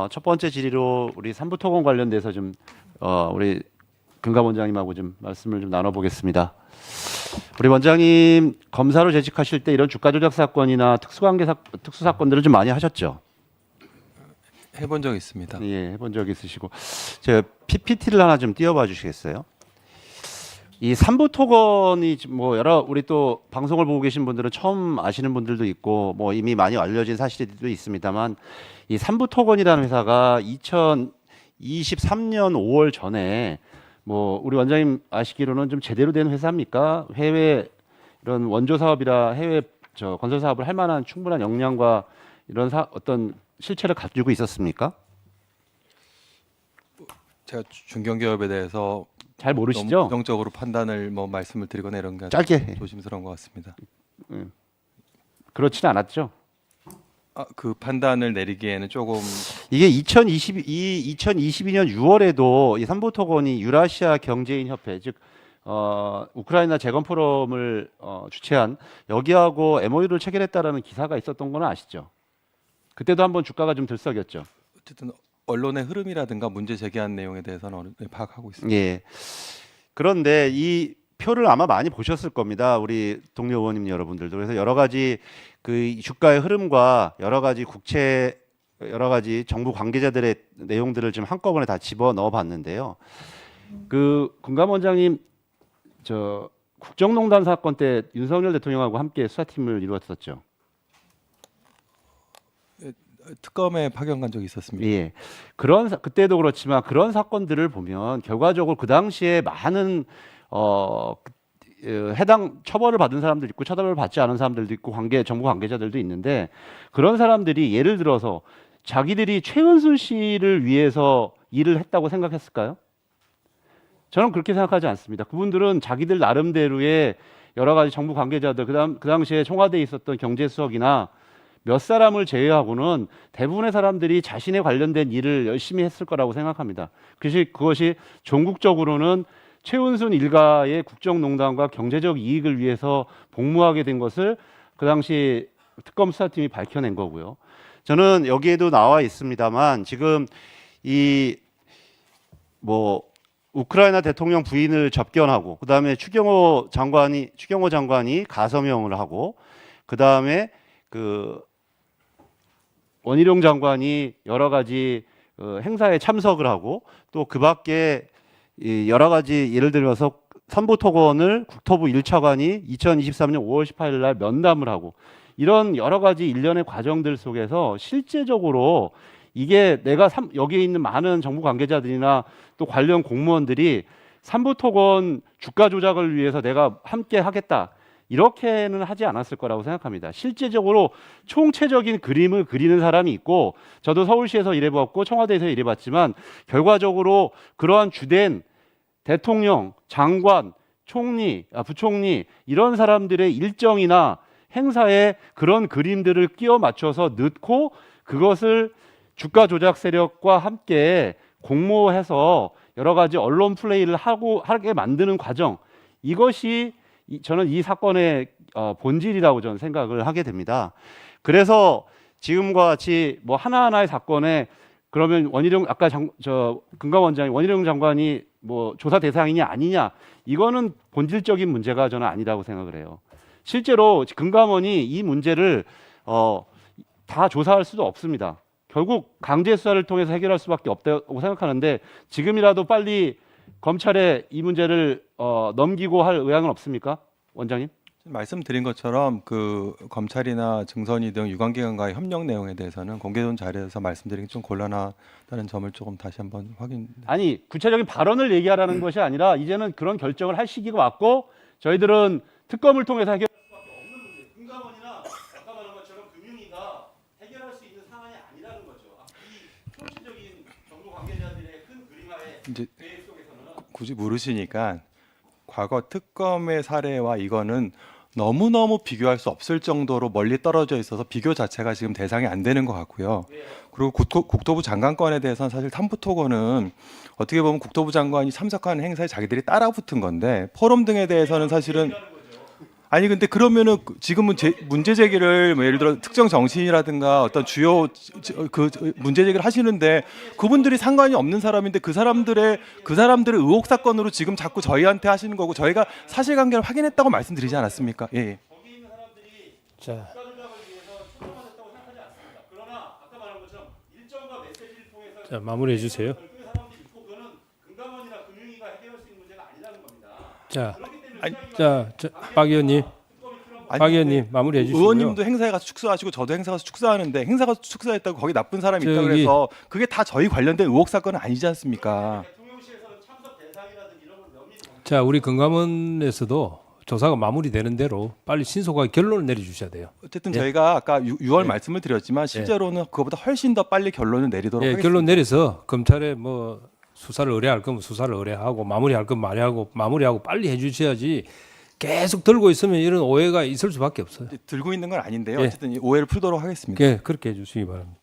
첫 번째 질의로 우리 삼부토건 관련돼서 좀 우리 금감 원장님하고 좀 말씀을 좀 나눠보겠습니다. 우리 원장님 검사로 재직하실 때 이런 주가 조작 사건이나 특수 사건들을 좀 많이 하셨죠? 해본 적 있습니다. 예, 해본 적 있으시고 제가 PPT를 하나 좀 띄워봐 주시겠어요? 이 삼부토건이 뭐 여러 우리 또 방송을 보고 계신 분들은 처음 아시는 분들도 있고 뭐 이미 많이 알려진 사실도 있습니다만 이 삼부토건이라는 회사가 2023년 5월 전에 뭐 우리 원장님 아시기로는 좀 제대로 된 회사입니까? 해외 이런 원조 사업이라 해외 건설 사업을 할 만한 충분한 역량과 이런 어떤 실체를 가지고 있었습니까? 제가 중견기업에 대해서 잘 너무 모르시죠? 부정적으로 판단을 뭐 말씀을 드리거나 이런 게 짧게 조심스러운 것 같습니다. 그렇지는 않았죠. 그 판단을 내리기에는 조금 이게 2022년 6월에도 이 삼부토건이 유라시아 경제인 협회 즉 우크라이나 재건 포럼을 주최한 여기하고 MOU를 체결했다라는 기사가 있었던 건 아시죠? 그때도 한번 주가가 좀 들썩였죠. 어쨌든 언론의 흐름이라든가 문제 제기한 내용에 대해서는 어느 정도 파악하고 있습니다. 예. 그런데 이 표를 아마 많이 보셨을 겁니다. 우리 동료 의원님 여러분들도. 그래서 여러 가지 그 주가의 흐름과 여러 가지 정부 관계자들의 내용들을 좀 한꺼번에 다 집어 넣어 봤는데요. 그 금감 원장님 국정농단 사건 때 윤석열 대통령하고 함께 수사팀을 이루었었죠. 특검에 파견 간 적이 있었습니다. 예. 그때도 그렇지만 그런 사건들을 보면 결과적으로 그 당시에 많은 해당 처벌을 받은 사람도 있고 처벌을 받지 않은 사람들도 있고 정부 관계자들도 있는데 그런 사람들이 예를 들어서 자기들이 최은순 씨를 위해서 일을 했다고 생각했을까요? 저는 그렇게 생각하지 않습니다. 그분들은 자기들 나름대로의 여러 가지 정부 관계자들 그 당시에 청와대에 있었던 경제수석이나 몇 사람을 제외하고는 대부분의 사람들이 자신에 관련된 일을 열심히 했을 거라고 생각합니다. 그것이 전국적으로는 최은순 일가의 국정농단과 경제적 이익을 위해서 복무하게 된 것을 그 당시 특검 수사팀이 밝혀낸 거고요. 저는 여기에도 나와 있습니다만 지금 우크라이나 대통령 부인을 접견하고 그다음에 추경호 장관이 가서명을 하고 그다음에 원희룡 장관이 여러 가지 행사에 참석을 하고 또 그 밖에 여러 가지 예를 들어서 삼부토건을 국토부 1차관이 2023년 5월 18일 날 면담을 하고 이런 여러 가지 일련의 과정들 속에서 실제적으로 이게 여기에 있는 많은 정부 관계자들이나 또 관련 공무원들이 삼부토건 주가 조작을 위해서 내가 함께 하겠다. 이렇게는 하지 않았을 거라고 생각합니다. 실제적으로 총체적인 그림을 그리는 사람이 있고 저도 서울시에서 일해봤고 청와대에서 일해봤지만 결과적으로 그러한 주된 대통령, 장관, 총리, 부총리 이런 사람들의 일정이나 행사에 그런 그림들을 끼워 맞춰서 넣고 그것을 주가 조작 세력과 함께 공모해서 여러 가지 언론 플레이를 하게 만드는 과정 이것이 저는 이 사건의 본질이라고 저는 생각을 하게 됩니다. 그래서 지금과 같이 뭐 하나하나의 사건에 그러면 금감 원장이 원희룡 장관이 뭐 조사 대상이냐 아니냐 이거는 본질적인 문제가 저는 아니라고 생각을 해요. 실제로 금감원이 이 문제를 다 조사할 수도 없습니다. 결국 강제 수사를 통해서 해결할 수밖에 없다고 생각하는데 지금이라도 빨리 검찰에 이 문제를 넘기고 할 의향은 없습니까, 원장님? 말씀드린 것처럼 그 검찰이나 증선이 등 유관기관과의 협력 내용에 대해서는 공개된 자리에서 말씀드리기 좀 곤란하다는 점을 조금 다시 한번 아니 구체적인 발언을 얘기하라는 것이 아니라 이제는 그런 결정을 할 시기가 왔고 저희들은 특검을 통해서 해결할 수밖에 없는 문제. 금감원이나 아까 말한 것처럼 금융위가 해결할 수 있는 상황이 아니라는 거죠. 이 총체적인 정부 관계자들의 큰 그림하에 이제 계획 속에서는 굳이 물으시니까 과거 특검의 사례와 이거는 너무너무 비교할 수 없을 정도로 멀리 떨어져 있어서 비교 자체가 지금 대상이 안 되는 것 같고요. 그리고 국토부 장관 건에 대해서는 사실 삼부토건은 어떻게 보면 국토부 장관이 참석하는 행사에 자기들이 따라 붙은 건데 포럼 등에 대해서는 사실은 아니 근데 그러면은 지금은 문제 제기를 뭐 예를 들어 특정 정치인이라든가 어떤 주요 문제 제기를 하시는데 그분들이 상관이 없는 사람인데 그 사람들의 의혹 사건으로 지금 자꾸 저희한테 하시는 거고 저희가 사실관계를 확인했다고 말씀드리지 않았습니까? 예. 예. 자, 자 마무리해 주세요. 자, 아니, 박 의원님, 아니, 박 의원님 마무리해 주시고요. 의원님도 행사에 가서 축사하시고 저도 행사 가서 축사하는데 행사 가서 축사했다고 거기 나쁜 사람이 있다고 저기- 그래서 그게 다 저희 관련된 의혹 사건은 아니지 않습니까? 자, 우리 금감원에서도 조사가 마무리되는 대로 빨리 신속하게 결론을 내려주셔야 돼요. 어쨌든 예. 저희가 아까 6월 말씀을 드렸지만 실제로는 그거보다 훨씬 더 빨리 결론을 내리도록 예, 하겠습니다. 결론 내려서 검찰에 뭐 수사를 의뢰할 거면 수사를 의뢰하고 마무리할 거면 마무리하고 빨리 해주셔야지 계속 들고 있으면 이런 오해가 있을 수밖에 없어요. 들고 있는 건 아닌데요. 예. 어쨌든 이 오해를 풀도록 하겠습니다. 예, 그렇게 해주시기 바랍니다.